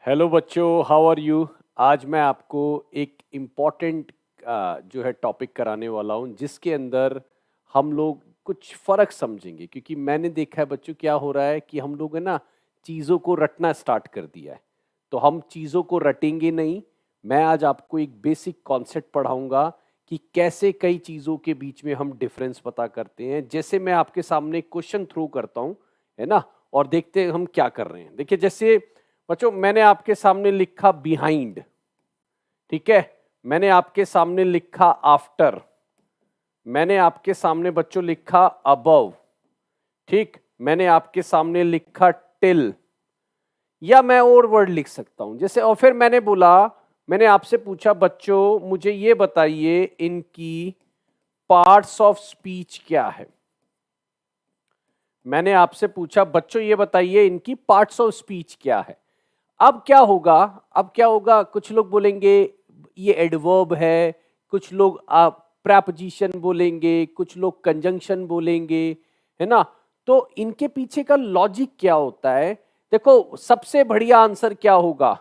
Hello बच्चों, how are you. आज मैं आपको एक इम्पॉर्टेंट जो है टॉपिक कराने वाला हूँ जिसके अंदर हम लोग कुछ फ़र्क समझेंगे, क्योंकि मैंने देखा है बच्चों क्या हो रहा है कि हम लोग है ना चीज़ों को रटना स्टार्ट कर दिया है। तो हम चीज़ों को रटेंगे नहीं। मैं आज आपको एक बेसिक कॉन्सेप्ट पढ़ाऊंगा कि कैसे कई चीज़ों के बीच में हम डिफरेंस पता करते हैं। जैसे मैं आपके सामने क्वेश्चन थ्रो करता हूँ, है ना, और देखते हैं हम क्या कर रहे हैं। देखिए जैसे बच्चों मैंने आपके सामने लिखा बिहाइंड, ठीक है। मैंने आपके सामने लिखा आफ्टर। मैंने आपके सामने बच्चों लिखा अबव, ठीक। मैंने आपके सामने लिखा टिल, या मैं और वर्ड लिख सकता हूं जैसे। और फिर मैंने बोला, मैंने आपसे पूछा बच्चों मुझे ये बताइए इनकी पार्ट्स ऑफ स्पीच क्या है। मैंने आपसे पूछा बच्चों ये बताइए इनकी पार्ट्स ऑफ स्पीच क्या है। अब क्या होगा, अब क्या होगा, कुछ लोग बोलेंगे ये एडवर्ब है, कुछ लोग प्रेपोजिशन बोलेंगे, कुछ लोग कंजंक्शन बोलेंगे, है ना। तो इनके पीछे का लॉजिक क्या होता है। देखो सबसे बढ़िया आंसर क्या होगा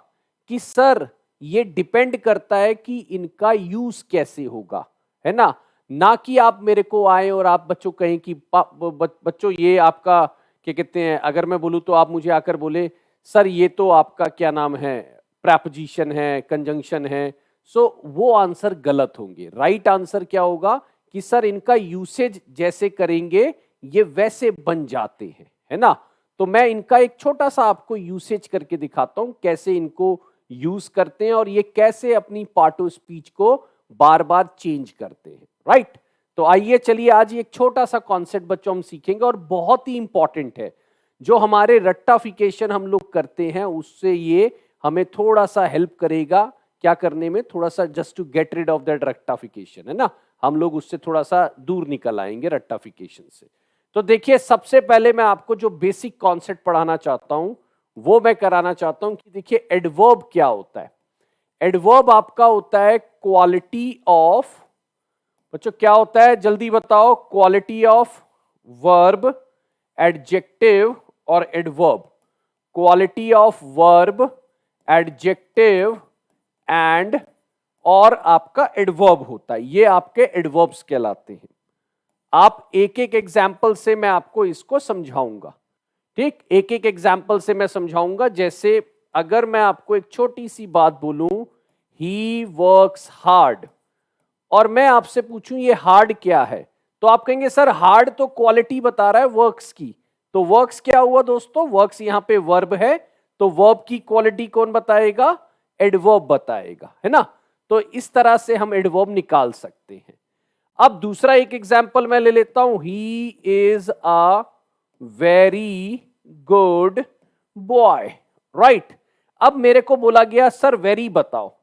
कि सर ये डिपेंड करता है कि इनका यूज कैसे होगा, है ना कि आप मेरे को आए और आप बच्चों कहें कि बच्चों ये आपका क्या कहते हैं। अगर मैं बोलूं तो आप मुझे आकर बोले सर ये तो आपका क्या नाम है, प्रेपोजिशन है, कंजंक्शन है। सो वो आंसर गलत होंगे। राइट आंसर क्या होगा कि सर इनका यूसेज जैसे करेंगे ये वैसे बन जाते हैं, है ना। तो मैं इनका एक छोटा सा आपको यूसेज करके दिखाता हूं कैसे इनको यूज करते हैं और ये कैसे अपनी पार्ट ऑफ स्पीच को बार बार चेंज करते हैं। राइट। तो आइए चलिए आज एक छोटा सा कॉन्सेप्ट बच्चों हम सीखेंगे और बहुत ही इंपॉर्टेंट है। जो हमारे रट्टाफिकेशन हम लोग करते हैं उससे ये हमें थोड़ा सा हेल्प करेगा क्या करने में, थोड़ा सा just to get rid of that रट्टाफिकेशन, है ना। हम लोग उससे थोड़ा सा दूर निकल आएंगे रट्टाफिकेशन से। तो देखिए सबसे पहले मैं आपको जो बेसिक कॉन्सेप्ट पढ़ाना चाहता हूं वो मैं कराना चाहता हूं कि देखिए एडवर्ब क्या होता है। एडवर्ब आपका होता है क्वालिटी ऑफ, बच्चों क्या होता है जल्दी बताओ, क्वालिटी ऑफ वर्ब, एडजेक्टिव और adverb. Quality of verb, adjective and और आपका एडवर्ब होता है। ये आपके एडवर्ब्स कहलाते हैं। आप एक एक एग्जाम्पल से मैं आपको इसको समझाऊंगा, ठीक। एक एक एग्जाम्पल से मैं समझाऊंगा। जैसे अगर मैं आपको एक छोटी सी बात बोलूं, ही वर्क्स हार्ड, और मैं आपसे पूछूं ये हार्ड क्या है, तो आप कहेंगे सर हार्ड तो क्वालिटी बता रहा है वर्क्स की। तो वर्क्स क्या हुआ दोस्तों, वर्क्स यहां पे वर्ब है, तो वर्ब की क्वालिटी कौन बताएगा, एडवर्ब बताएगा, है ना। तो इस तरह से हम एडवर्ब निकाल सकते हैं। अब दूसरा एक एग्जांपल मैं ले लेता हूं, he is a very good boy. Right. अब मेरे को बोला गया सर वेरी बताओ,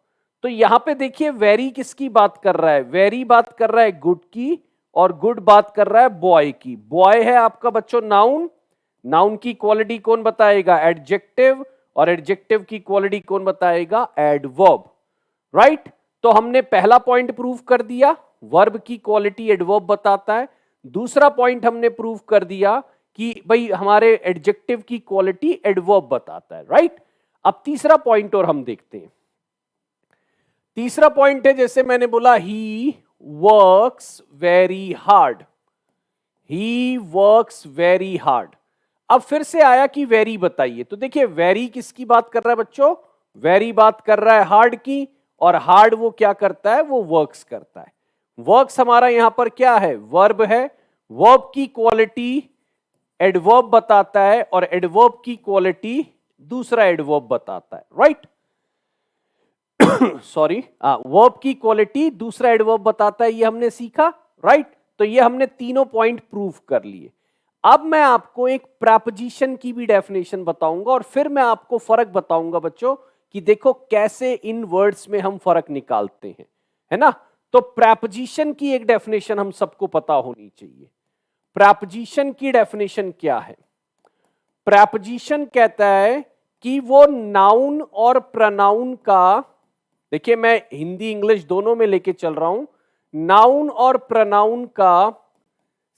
तो यहां पे देखिए वेरी किसकी बात कर रहा है, वेरी बात कर रहा है गुड की, और गुड बात कर रहा है बॉय की। बॉय है आपका बच्चों नाउन, नाउन की क्वालिटी कौन बताएगा, एडजेक्टिव, और एडजेक्टिव की क्वालिटी कौन बताएगा, एडवर्ब। राइट। तो हमने पहला पॉइंट प्रूव कर दिया, वर्ब की क्वालिटी एडवर्ब बताता है। दूसरा पॉइंट हमने प्रूव कर दिया कि भाई हमारे एडजेक्टिव की क्वालिटी एडवर्ब बताता है। राइट। अब तीसरा पॉइंट और हम देखते हैं। तीसरा पॉइंट है, जैसे मैंने बोला he works very hard, he works very hard. अब फिर से आया कि वेरी बताइए, तो देखिए वेरी किसकी बात कर रहा है बच्चों, वेरी बात कर रहा है हार्ड की, और हार्ड वो क्या करता है, वो वर्क्स करता है। वर्क्स हमारा यहां पर क्या है, वर्ब है। वर्ब की क्वालिटी एडवर्ब बताता है और एडवर्ब की क्वालिटी दूसरा एडवर्ब बताता है। राइट। सॉरी, वर्ब की क्वालिटी दूसरा एडवर्ब बताता है, ये हमने सीखा। राइट। तो ये हमने तीनों पॉइंट प्रूव कर लिए। अब मैं आपको एक प्रेपोजिशन की भी डेफिनेशन बताऊंगा और फिर मैं आपको फर्क बताऊंगा बच्चों कि देखो कैसे इन वर्ड्स में हम फर्क निकालते हैं, है ना। तो प्रेपोजिशन की एक डेफिनेशन हम सबको पता होनी चाहिए। प्रेपोजिशन की डेफिनेशन क्या है, प्रेपोजिशन कहता है कि वो नाउन और प्रोनाउन का, देखिए मैं हिंदी इंग्लिश दोनों में लेके चल रहा हूं, नाउन और प्रोनाउन का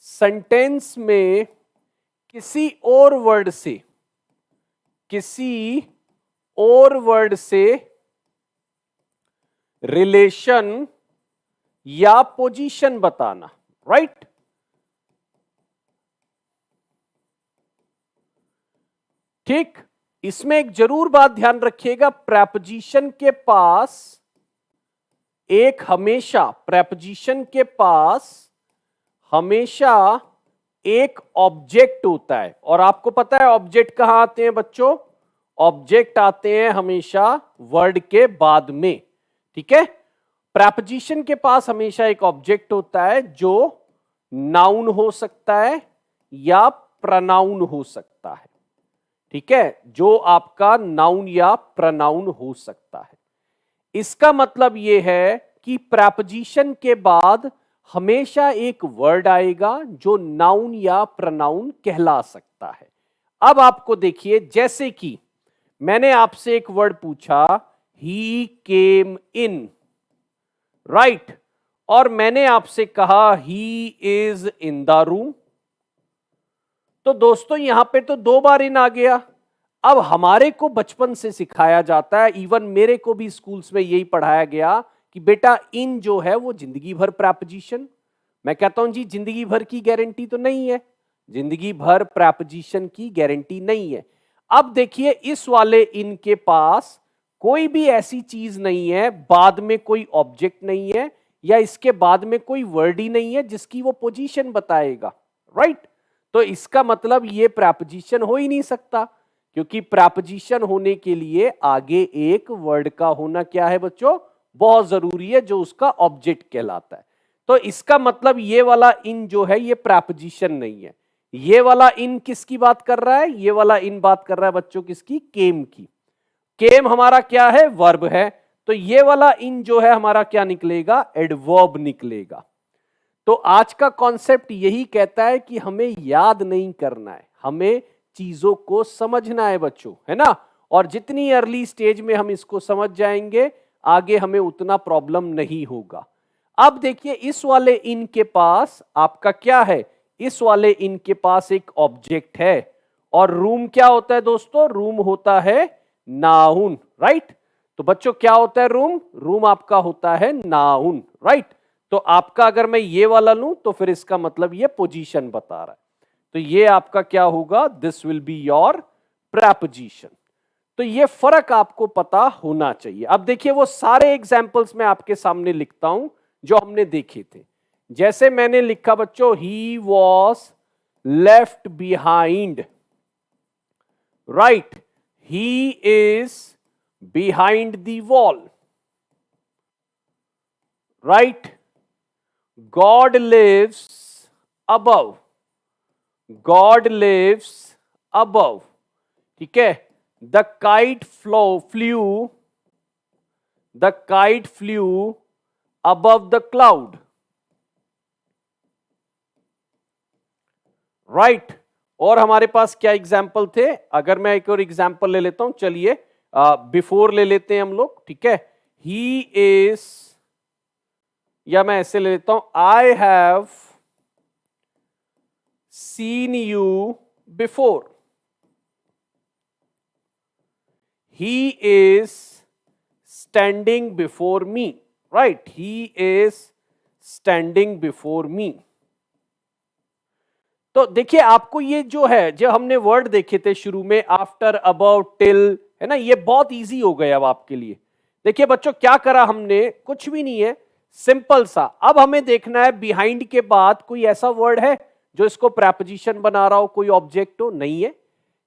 सेंटेंस में किसी और वर्ड से, किसी और वर्ड से रिलेशन या पोजीशन बताना, राइट। ठीक, इसमें एक जरूर बात ध्यान रखिएगा, प्रेपोजिशन के पास हमेशा एक ऑब्जेक्ट होता है। और आपको पता है ऑब्जेक्ट कहां आते हैं बच्चों? ऑब्जेक्ट आते हैं हमेशा वर्ड के बाद में, ठीक है। प्रेपोजिशन के पास हमेशा एक ऑब्जेक्ट होता है जो नाउन हो सकता है या प्रनाउन हो सकता है, ठीक है, जो आपका नाउन या प्रनाउन हो सकता है। इसका मतलब यह है कि प्रेपोजिशन के बाद हमेशा एक वर्ड आएगा जो नाउन या प्रनाउन कहला सकता है। अब आपको देखिए, जैसे कि मैंने आपसे एक वर्ड पूछा, ही केम इन, राइट, और मैंने आपसे कहा he is in the room. तो दोस्तों यहां पे तो 2 बार इन आ गया। अब हमारे को बचपन से सिखाया जाता है, इवन मेरे को भी स्कूल्स में यही पढ़ाया गया कि बेटा इन जो है वो जिंदगी भर प्रेपोजिशन। मैं कहता हूं जी जिंदगी भर की गारंटी तो नहीं है, जिंदगी भर प्रेपोजिशन की गारंटी नहीं है। अब देखिए इस वाले इन के पास कोई भी ऐसी चीज नहीं है, बाद में कोई ऑब्जेक्ट नहीं है, या इसके बाद में कोई वर्ड ही नहीं है जिसकी वो पोजीशन बताएगा, राइट। तो इसका मतलब ये प्रेपोजिशन हो ही नहीं सकता, क्योंकि प्रेपोजिशन होने के लिए आगे एक वर्ड का होना क्या है बच्चों? बहुत जरूरी है, जो उसका ऑब्जेक्ट कहलाता है। तो इसका मतलब ये वाला इन जो है ये प्रेपोजिशन नहीं है। ये वाला इन किसकी बात कर रहा है? ये वाला इन बात कर रहा है बच्चों किसकी? केम की। केम हमारा क्या है? वर्ब है। तो ये वाला इन जो है हमारा क्या निकलेगा? एडवर्ब निकलेगा। तो आज का कॉन्सेप्ट यही कहता है कि हमें याद नहीं करना है, हमें चीजों को समझना है बच्चों, है ना। और जितनी अर्ली स्टेज में हम इसको समझ जाएंगे, आगे हमें उतना प्रॉब्लम नहीं होगा। अब देखिए इस वाले इन के पास आपका क्या है? इस वाले इन के पास एक ऑब्जेक्ट है। और रूम क्या होता है दोस्तों? रूम होता है नाउन, राइट। तो बच्चों क्या होता है रूम? रूम आपका होता है नाउन, राइट। तो आपका अगर मैं ये वाला लूं तो फिर इसका मतलब ये पोजीशन बता रहा है। तो ये आपका क्या होगा? This will be your preposition. तो ये फर्क आपको पता होना चाहिए। अब देखिए वो सारे एग्जाम्पल्स मैं आपके सामने लिखता हूं जो हमने देखे थे। जैसे मैंने लिखा बच्चों, he was left behind, right, he is behind the wall, right, God lives above, God lives above, ठीक है। The kite flew above the cloud, right। और हमारे पास क्या एग्जाम्पल थे? अगर मैं एक और एग्जाम्पल ले लेता हूं, चलिए बिफोर ले लेते हैं हम लोग, ठीक है। ही इज, या मैं ऐसे ले लेता हूं, I have seen you before, he is standing before me, right, he is standing before me. तो देखिए आपको ये जो है, जो हमने वर्ड देखे थे शुरू में, आफ्टर, अबाउट, टिल, है ना, ये बहुत इजी हो गए अब आपके लिए। देखिए बच्चों क्या करा हमने? कुछ भी नहीं है, सिंपल सा। अब हमें देखना है बिहाइंड के बाद कोई ऐसा वर्ड है जो इसको प्रेपोजिशन बना रहा हो, कोई ऑब्जेक्ट हो, नहीं है।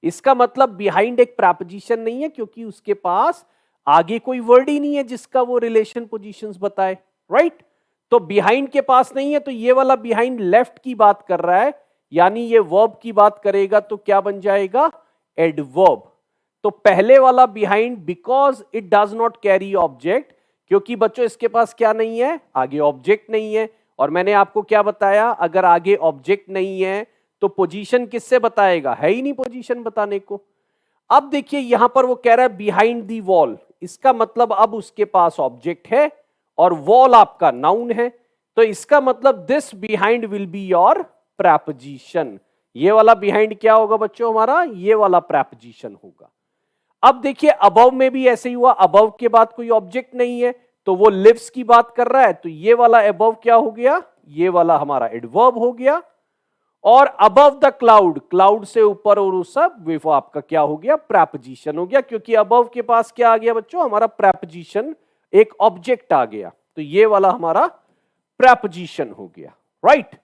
इसका मतलब बिहाइंड एक प्रेपोजिशन नहीं है, क्योंकि उसके पास आगे कोई वर्ड ही नहीं है जिसका वो रिलेशन पोजीशंस बताए, राइट। तो बिहाइंड के पास नहीं है, तो ये वाला बिहाइंड लेफ्ट की बात कर रहा है, यानी ये वर्ब की बात करेगा, तो क्या बन जाएगा? एडवर्ब। तो पहले वाला behind, because it does not carry object, क्योंकि बच्चों इसके पास क्या नहीं है? आगे ऑब्जेक्ट नहीं है। और मैंने आपको क्या बताया? अगर आगे ऑब्जेक्ट नहीं है तो पोजीशन किससे बताएगा? है ही नहीं पोजीशन बताने को। अब देखिए यहां पर वो कह रहा है बिहाइंड दी वॉल, इसका मतलब अब उसके पास ऑब्जेक्ट है और वॉल आपका नाउन है। तो इसका मतलब this behind will be your preposition. ये वाला बिहाइंड क्या होगा बच्चों हमारा? ये वाला प्रेपोजिशन होगा। अब देखिए अबव में भी ऐसे ही हुआ, अबव के बाद कोई ऑब्जेक्ट नहीं है तो वो लिव्स की बात कर रहा है, तो ये वाला अबव क्या हो गया, ये वाला हमारा एडवर्ब हो गया। और अबव द क्लाउड, क्लाउड से ऊपर और उस सब, वो आपका क्या हो गया, प्रेपोजिशन हो गया, क्योंकि अबव के पास क्या आ गया बच्चों, हमारा प्रेपोजिशन, एक ऑब्जेक्ट आ गया, तो ये वाला हमारा प्रेपोजिशन हो गया, राइट।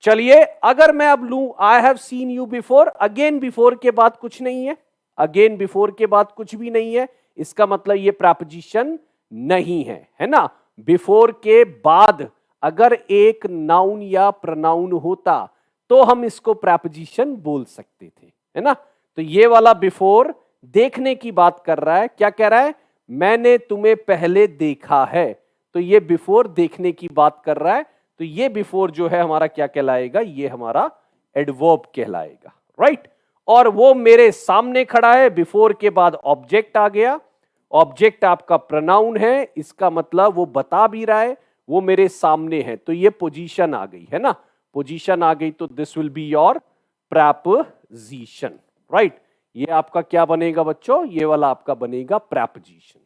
चलिए अगर मैं अब लूं I have seen you before, again before के बाद कुछ नहीं है, अगेन बिफोर के बाद कुछ भी नहीं है, इसका मतलब ये प्रेपोजिशन नहीं है, है ना। बिफोर के बाद अगर एक नाउन या प्रोनाउन होता तो हम इसको प्रेपोजिशन बोल सकते थे, है ना। तो ये वाला बिफोर देखने की बात कर रहा है, क्या कह रहा है, मैंने तुम्हें पहले देखा है, तो ये बिफोर देखने की बात कर रहा है, तो ये बिफोर जो है हमारा क्या कहलाएगा, ये हमारा एडवर्ब कहलाएगा, राइट। और वो मेरे सामने खड़ा है, बिफोर के बाद ऑब्जेक्ट आ गया, ऑब्जेक्ट आपका प्रोनाउन है, इसका मतलब वो बता भी रहा है वो मेरे सामने है, तो ये पोजीशन आ गई, है ना, पोजीशन आ गई, तो this will be your preposition, right. ये आपका क्या बनेगा बच्चों, ये वाला आपका बनेगा प्रेपोजिशन।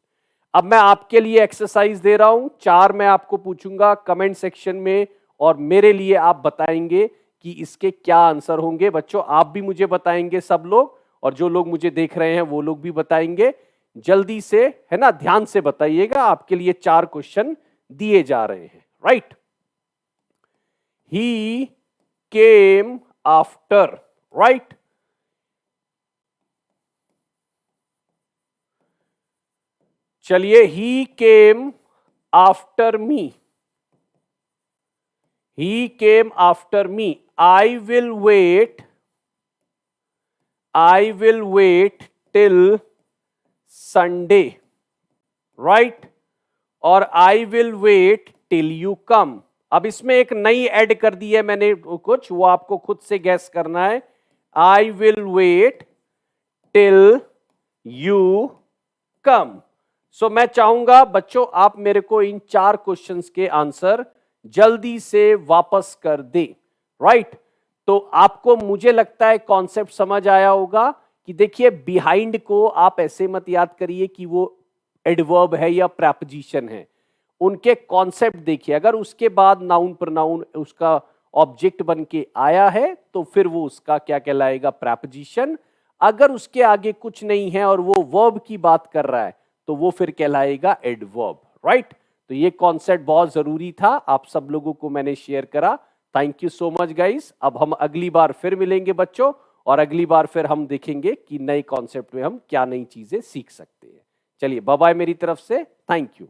अब मैं आपके लिए एक्सरसाइज दे रहा हूं, 4 मैं आपको पूछूंगा कमेंट सेक्शन में, और मेरे लिए आप बताएंगे कि इसके क्या आंसर होंगे। बच्चों आप भी मुझे बताएंगे सब लोग, और जो लोग मुझे देख रहे हैं वो लोग भी बताएंगे, जल्दी से, है ना, ध्यान से बताइएगा। आपके लिए 4 क्वेश्चन दिए जा रहे हैं, right. He came after, right. चलिए, he came after me, he came after me, I will wait till Sunday, right, और I will wait till you come. अब इसमें एक नई ऐड कर दी है मैंने कुछ, वो आपको खुद से गैस करना है। I will wait till you come. So मैं चाहूंगा बच्चों आप मेरे को इन 4 क्वेश्चंस के आंसर जल्दी से वापस कर दे, राइट। तो आपको, मुझे लगता है कॉन्सेप्ट समझ आया होगा कि देखिए बिहाइंड को आप ऐसे मत याद करिए कि वो एडवर्ब है या प्रेपोजिशन है, उनके कॉन्सेप्ट देखिए, अगर उसके बाद नाउन प्रोनाउन उसका ऑब्जेक्ट बन के आया है तो फिर वो उसका क्या कहलाएगा, प्रेपोजिशन। अगर उसके आगे कुछ नहीं है और वो वर्ब की बात कर रहा है तो वो फिर कहलाएगा एडवर्ब, राइट। तो ये कॉन्सेप्ट बहुत जरूरी था, आप सब लोगों को मैंने शेयर करा। Thank you so much guys. अब हम अगली बार फिर मिलेंगे बच्चों, और अगली बार फिर हम देखेंगे कि नए कॉन्सेप्ट में हम क्या नई चीजें सीख सकते हैं। चलिए बाय बाय मेरी तरफ से, थैंक यू।